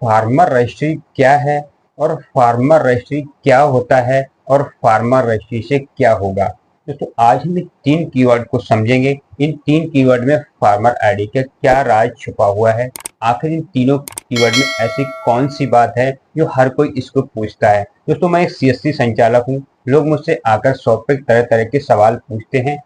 Farmer registry क्या है और फार्मर रजिस्ट्री क्या होता है और फार्मर रजिस्ट्री से क्या होगा। दोस्तों आज हम इन 3 कीवर्ड को समझेंगे। इन 3 कीवर्ड में फार्मर आईडी का क्या राज छुपा हुआ है, आखिर इन तीनों कीवर्ड में ऐसी कौन सी बात है जो हर कोई इसको पूछता है। दोस्तों मैं एक सीएससी संचालक हूँ। लोग मुझसे आकर शॉप पे तरह तरह के सवाल पूछते हैं।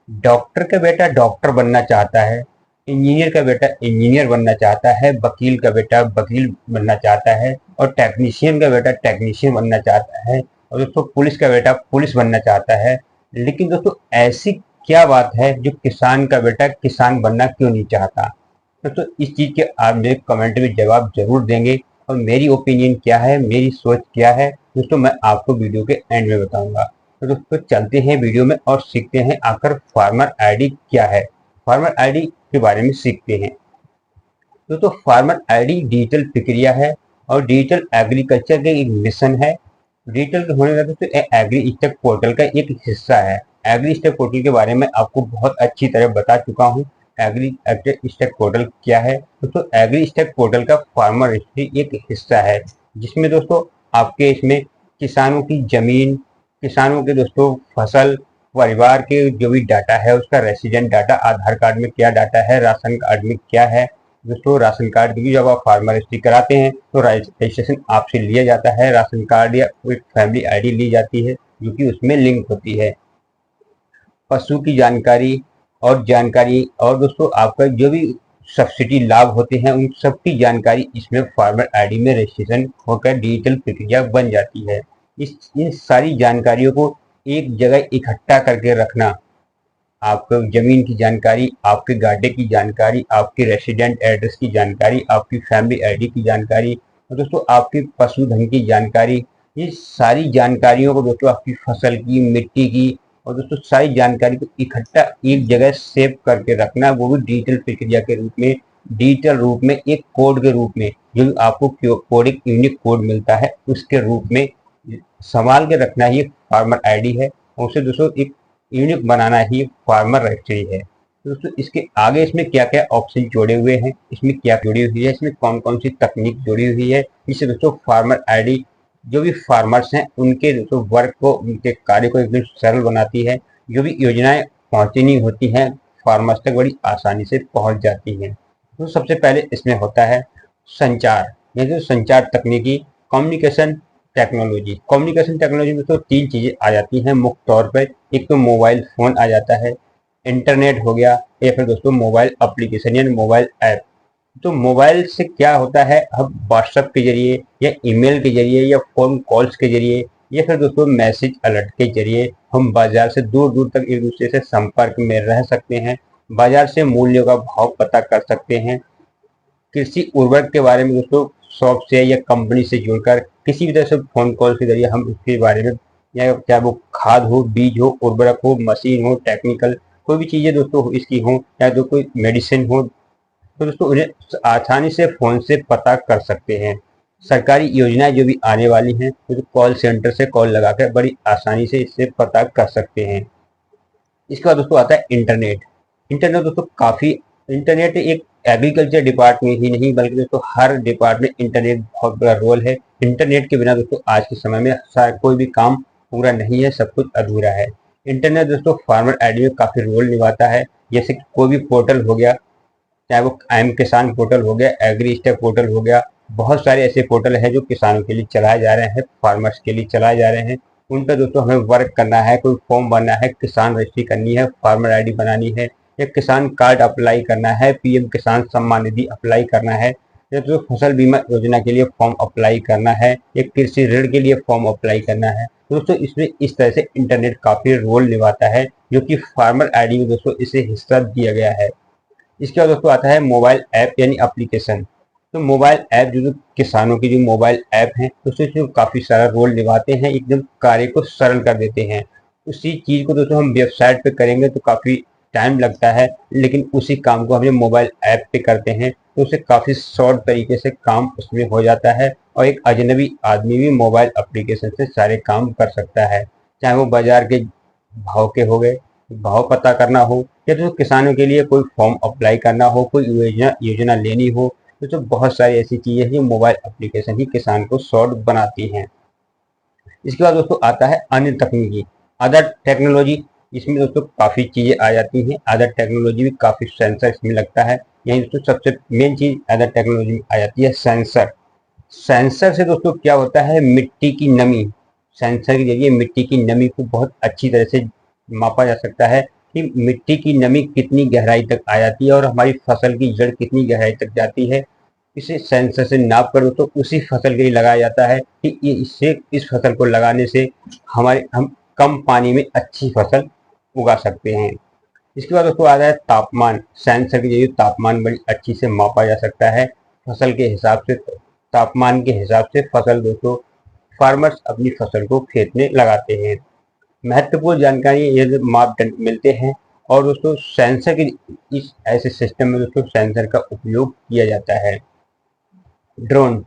डॉक्टर का बेटा डॉक्टर बनना चाहता है, इंजीनियर का बेटा इंजीनियर बनना चाहता है, वकील का बेटा वकील बनना चाहता है और टेक्नीशियन का बेटा टेक्नीशियन बनना चाहता है और दोस्तों पुलिस का बेटा पुलिस बनना चाहता है। लेकिन दोस्तों ऐसी क्या बात है जो किसान का बेटा किसान बनना क्यों नहीं चाहता। दोस्तों इस चीज के आप मेरे कमेंट में जवाब जरूर देंगे और मेरी ओपिनियन क्या है, मेरी सोच क्या है, दोस्तों मैं आपको वीडियो के एंड में बताऊंगा। तो दोस्तों चलते हैं वीडियो में और सीखते हैं आखिर फार्मर आईडी क्या है। फार्मर आईडी के बारे में सीखते हैं। तो फार्मर आईडी डिजिटल प्रक्रिया है और डिजिटल एग्रीकल्चर का एक मिशन है। डिजिटल होने का दोस्तों एग्री स्टेक पोर्टल का एक हिस्सा है। एग्री स्टेक पोर्टल के बारे में आपको बहुत अच्छी तरह बता चुका हूँ। एग्री स्टेक पोर्टल क्या है। दोस्तों एग्री स्टेक पोर्टल का फार्मर रजिस्ट्री एक हिस्सा है जिसमें दोस्तों आपके इसमें किसानों की जमीन, किसानों के दोस्तों फसल, परिवार के जो भी डाटा है उसका रेसिडेंट डाटा, आधार कार्ड में क्या डाटा है, राशन कार्ड में क्या है। दोस्तों राशन कार्ड की जब आप फार्मर रजिस्ट्री कराते हैं तो रजिस्ट्रेशन आपसे लिया जाता है। राशन कार्ड या कोई फैमिली आईडी ली जाती है जो कि उसमें लिंक होती है। पशु की जानकारी और दोस्तों आपका जो भी सब्सिडी लाभ होते हैं उन सब की जानकारी इसमें फार्मर आईडी में रजिस्ट्रेशन होकर डिजिटल प्रक्रिया बन जाती है। इन सारी जानकारियों को एक जगह इकट्ठा करके रखना, आपको जमीन की जानकारी, आपके गाड़े की जानकारी, आपके रेसिडेंट एड्रेस की जानकारी, आपकी फैमिली आईडी की जानकारी और दोस्तों आपकी पशुधन की जानकारी, ये सारी जानकारियों को दोस्तों आपकी फसल की, मिट्टी की और दोस्तों सारी जानकारी को इकट्ठा एक जगह सेव करके रखना, वो भी डिजिटल प्रक्रिया के रूप में, डिजिटल रूप में, एक कोड के रूप में, जो आपको कोड एक यूनिक कोड मिलता है उसके रूप में संभाल के रखना ही फार्मर आईडी है और उसे दोस्तों एक यूनिक बनाना ही फार्मर रजिस्ट्री है। दोस्तों इसके आगे इसमें क्या क्या ऑप्शन जोड़े हुए हैं, इसमें क्या जुड़ी हुई है, इसमें कौन कौन सी तकनीक जुड़ी हुई है, जिससे दोस्तों फार्मर आईडी जो भी फार्मर्स हैं उनके दोस्तों वर्क को, उनके कार्य को एकदम सरल बनाती है। जो भी योजनाएं पहुंचनी होती हैं फार्मर्स तक बड़ी आसानी से पहुंच जाती हैं। तो सबसे पहले इसमें होता है संचार, ये जो संचार तकनीकी, कम्युनिकेशन टेक्नोलॉजी। कम्युनिकेशन टेक्नोलॉजी में तो 3 चीजें आ जाती हैं मुख्य तौर पर। एक तो मोबाइल फोन आ जाता है, इंटरनेट हो गया, या फिर दोस्तों मोबाइल एप्लीकेशन यानी मोबाइल ऐप। तो मोबाइल से क्या होता है, हम व्हाट्सएप के जरिए या ईमेल के जरिए या फोन कॉल्स के जरिए या फिर दोस्तों मैसेज अलर्ट के जरिए हम बाजार से दूर दूर तक एक दूसरे से संपर्क में रह सकते हैं। बाजार से मूल्यों का भाव पता कर सकते हैं। कृषि उर्वरक के बारे में दोस्तों शॉप से या कंपनी से जुड़कर किसी भी तरह से फोन कॉल के जरिए हम उसके बारे में, या चाहे वो खाद हो, बीज हो, उर्वरक हो, मशीन हो, टेक्निकल कोई भी चीजें दोस्तों इसकी हो, या तो कोई मेडिसिन हो, तो दोस्तों उन्हें आसानी से फोन से पता कर सकते हैं। सरकारी योजनाएं जो भी आने वाली हैं तो कॉल सेंटर से कॉल लगाकर बड़ी आसानी से इससे पता कर सकते हैं। इसके बाद दोस्तों आता है इंटरनेट। इंटरनेट दोस्तों काफी, इंटरनेट एक एग्रीकल्चर डिपार्टमेंट ही नहीं बल्कि दोस्तों हर डिपार्टमेंट इंटरनेट बहुत बड़ा रोल है। इंटरनेट के बिना दोस्तों आज के समय में कोई भी काम पूरा नहीं है, सब कुछ अधूरा है। इंटरनेट दोस्तों फार्मर आईडी में काफी रोल निभाता है। जैसे कि कोई भी पोर्टल हो गया, चाहे वो आई एम किसान पोर्टल हो गया, एग्री स्टेक पोर्टल हो गया, बहुत सारे ऐसे पोर्टल हैं जो किसानों के लिए चलाए जा रहे हैं, फार्मर्स के लिए चलाए जा रहे हैं। उन पर दोस्तों हमें वर्क करना है, कोई फॉर्म भरना है, किसान रजिस्ट्री करनी है, फार्मर आईडी बनानी है, या किसान कार्ड अप्लाई करना है, पीएम किसान सम्मान निधि अप्लाई करना है, या तो फसल बीमा योजना के लिए फॉर्म अप्लाई करना है, या कृषि ऋण के लिए फॉर्म अप्लाई करना है। दोस्तों इसमें इस तरह से इंटरनेट काफी रोल निभाता है जो कि फार्मर आईडी में दोस्तों इसे हिस्सा दिया गया है। इसके बाद दोस्तों आता है मोबाइल ऐप यानी एप्लीकेशन। तो मोबाइल ऐप जो किसानों की जो मोबाइल ऐप हैं उससे जो काफ़ी सारा रोल निभाते हैं, एकदम कार्य को सरल कर देते हैं। उसी चीज़ को दोस्तों हम वेबसाइट पे करेंगे तो काफ़ी टाइम लगता है, लेकिन उसी काम को हम जब मोबाइल ऐप पे करते हैं तो उसे काफ़ी शॉर्ट तरीके से काम उसमें हो जाता है और एक अजनबी आदमी भी मोबाइल एप्लीकेशन से सारे काम कर सकता है। चाहे वो बाजार के भाव के हो गए, भाव पता करना हो, या तो किसानों के लिए कोई फॉर्म अप्लाई करना हो, कोई योजना लेनी हो, तो बहुत सारी ऐसी चीजें हैं जो मोबाइल एप्लीकेशन ही किसान को सॉर्ट बनाती हैं। इसके बाद दोस्तों आता है अन्य तकनीकी, अदर टेक्नोलॉजी। इसमें दोस्तों काफ़ी चीज़ें आ जाती हैं, अदर टेक्नोलॉजी भी काफ़ी सेंसर इसमें लगता है। यही दोस्तों सबसे मेन चीज़ अदर टेक्नोलॉजी में आ जाती है सेंसर। सेंसर से दोस्तों क्या होता है, मिट्टी की नमी, सेंसर के जरिए मिट्टी की नमी को बहुत अच्छी तरह से मापा जा सकता है कि मिट्टी की नमी कितनी गहराई तक आ जाती है और हमारी फसल की जड़ कितनी गहराई तक जाती है। इसे सेंसर से नाप कर तो उसी फसल के लिए लगाया जाता है कि ये इससे इस फसल को लगाने से हम कम पानी में अच्छी फसल उगा सकते हैं। इसके बाद दोस्तों आता है तापमान। सेंसर के जरिए तापमान बड़ी अच्छी से मापा जा सकता है फसल के हिसाब से। तापमान के हिसाब से फसल दोस्तों फार्मर्स अपनी फसल को खेत में लगाते हैं। महत्वपूर्ण जानकारी ये मापदंड मिलते हैं और दोस्तों सेंसर के इस ऐसे सिस्टम में दोस्तों सेंसर का उपयोग किया जाता है। ड्रोन,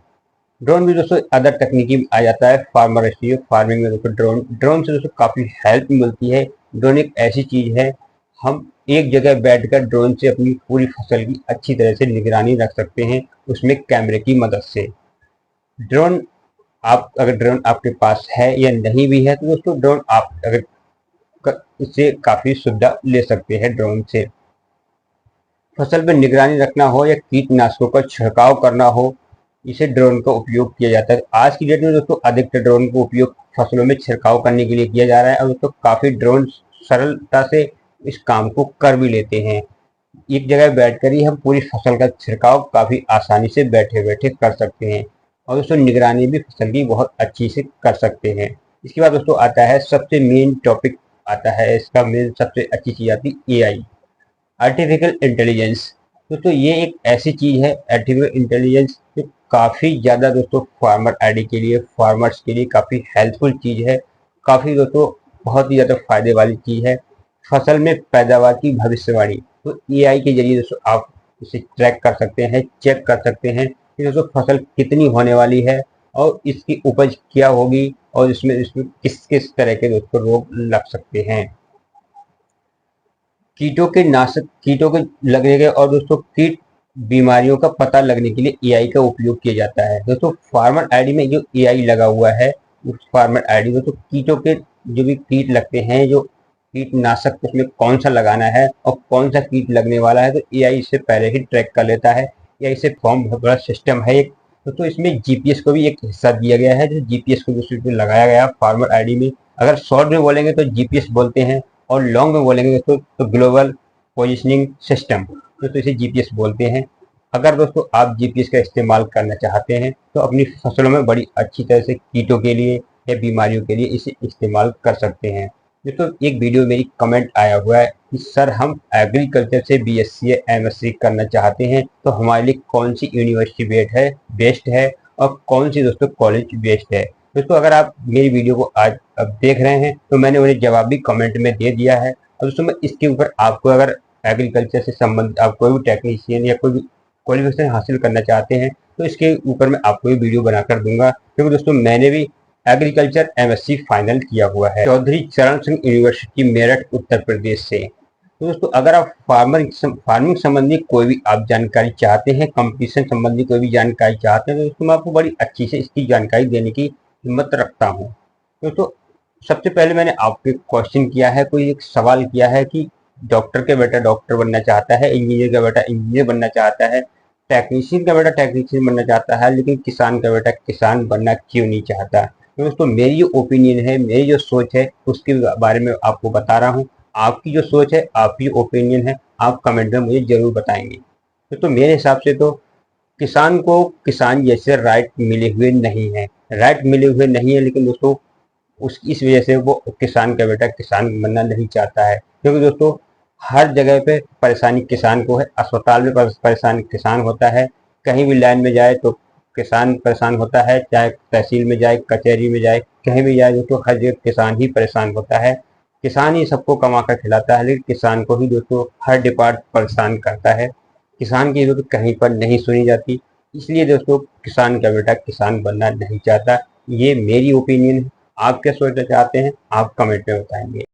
ड्रोन भी दोस्तों अदर तकनीकी आ जाता है फार्मिंग में दोस्तों ड्रोन से दोस्तों काफ़ी हेल्प मिलती है। ड्रोन एक ऐसी चीज़ है, हम एक जगह बैठकर ड्रोन से अपनी पूरी फसल की अच्छी तरह से निगरानी रख सकते हैं, उसमें कैमरे की मदद से। ड्रोन अगर ड्रोन आपके पास है या नहीं भी है तो दोस्तों ड्रोन आप अगर इससे काफ़ी सुविधा ले सकते हैं। ड्रोन से फसल में निगरानी रखना हो या कीटनाशकों का छिड़काव करना हो, इसे ड्रोन का उपयोग किया जाता है। आज की डेट में दोस्तों अधिकतर ड्रोन का उपयोग फसलों में छिड़काव करने के लिए किया जा रहा है और दोस्तों काफ़ी ड्रोन सरलता से इस काम को कर भी लेते हैं। एक जगह बैठकर ही हम पूरी फसल का छिड़काव काफ़ी आसानी से बैठे बैठे कर सकते हैं और दोस्तों निगरानी भी फसल की बहुत अच्छी से कर सकते हैं। इसके बाद दोस्तों आता है सबसे मेन टॉपिक, आता है इसका मेन सबसे अच्छी चीज़ आती है AI, आर्टिफिशियल इंटेलिजेंस। दोस्तों ये एक ऐसी चीज़ है आर्टिफिशियल इंटेलिजेंस जो काफ़ी ज़्यादा दोस्तों फार्मर आईडी के लिए, फार्मर्स के लिए काफ़ी हेल्पफुल चीज़ है, काफ़ी दोस्तों बहुत ही ज़्यादा फायदे वाली चीज़ है। फसल में पैदावार की भविष्यवाणी तो AI के जरिए दोस्तों आप इसे ट्रैक कर सकते हैं, चेक कर सकते हैं कि दोस्तों फसल कितनी होने वाली है और इसकी उपज क्या होगी और इसमें किस किस तरह के दोस्तों रोग लग सकते हैं। कीटों के लगने के और दोस्तों कीट बीमारियों का पता लगने के लिए AI का उपयोग किया जाता है। दोस्तों फार्मर आईडी में जो AI लगा हुआ है, उस फार्मर आईडी दोस्तों कीटों के जो भी कीट लगते हैं, जो कीटनाशक उसमें कौन सा लगाना है और कौन सा कीट लगने वाला है, तो AI इससे पहले ही ट्रैक कर लेता है। AI से फॉर्म बहुत बड़ा सिस्टम है एक। तो इसमें GPS को भी एक हिस्सा दिया गया है, जो GPS को दूसरे लगाया गया फार्मर आईडी में। अगर शॉर्ट में बोलेंगे तो GPS बोलते हैं और लॉन्ग में बोलेंगे तो ग्लोबल पोजिशनिंग सिस्टम, तो इसे GPS बोलते हैं। अगर दोस्तों आप GPS का इस्तेमाल करना चाहते हैं तो अपनी फसलों में बड़ी अच्छी तरह से कीटों के लिए या बीमारियों के लिए इसे इस्तेमाल कर सकते हैं। दोस्तों एक वीडियो मेरी कमेंट आया हुआ है कि सर हम एग्रीकल्चर से BSc या MSc करना चाहते हैं तो हमारे लिए कौन सी यूनिवर्सिटी बेस्ट है और कौन सी दोस्तों कॉलेज बेस्ट है। दोस्तों अगर आप मेरी वीडियो को आज अब देख रहे हैं तो मैंने उन्हें जवाब भी कमेंट में दे दिया है। और दोस्तों मैं इसके ऊपर आपको अगर एग्रीकल्चर से संबंधित आप कोई भी टेक्नीशियन या कोई भी क्वालिफिकेशन हासिल करना चाहते हैं तो इसके ऊपर मैं आपको ये वीडियो बनाकर दूंगा, क्योंकि दोस्तों मैंने भी एग्रीकल्चर MSc फाइनल किया हुआ है चौधरी चरण सिंह यूनिवर्सिटी मेरठ उत्तर प्रदेश से। तो दोस्तों अगर आप फार्मिंग संबंधी कोई भी आप जानकारी चाहते हैं, कंपटीशन संबंधी कोई भी जानकारी चाहते हैं, तो दोस्तों मैं आपको बड़ी अच्छी से इसकी जानकारी देने की हिम्मत रखता हूँ। दोस्तों सबसे पहले मैंने आपको क्वेश्चन किया है, कोई एक सवाल किया है कि डॉक्टर का बेटा डॉक्टर बनना चाहता है, इंजीनियर का बेटा इंजीनियर बनना चाहता है, टेक्नीशियन का बेटा टेक्नीशियन बनना चाहता है, लेकिन किसान का बेटा किसान बनना क्यों नहीं चाहता। तो दोस्तों मेरी जो ओपिनियन है, मेरी जो सोच है, उसके बारे में आपको बता रहा हूँ। आपकी जो सोच है, आपकी ओपिनियन है, आप कमेंट में मुझे जरूर बताएंगे। तो मेरे हिसाब से तो किसान को किसान जैसे राइट मिले हुए नहीं है, लेकिन दोस्तों इस वजह से वो किसान का बेटा किसान बनना नहीं चाहता है, क्योंकि दोस्तों हर जगह पे परेशानी किसान को है। अस्पताल में परेशान किसान होता है, कहीं भी लाइन में जाए तो किसान परेशान होता है, चाहे तहसील में जाए, कचहरी में जाए, कहीं भी जाए दोस्तों हर जगह किसान ही परेशान होता है। किसान ही सबको कमा कर खिलाता है, लेकिन किसान को ही दोस्तों हर डिपार्ट परेशान करता है। किसान की जरूरत कहीं पर नहीं सुनी जाती, इसलिए दोस्तों किसान का बेटा किसान बनना नहीं चाहता। ये मेरी ओपिनियन है। आप क्या सोचना चाहते हैं, आप कमेंट में बताएंगे।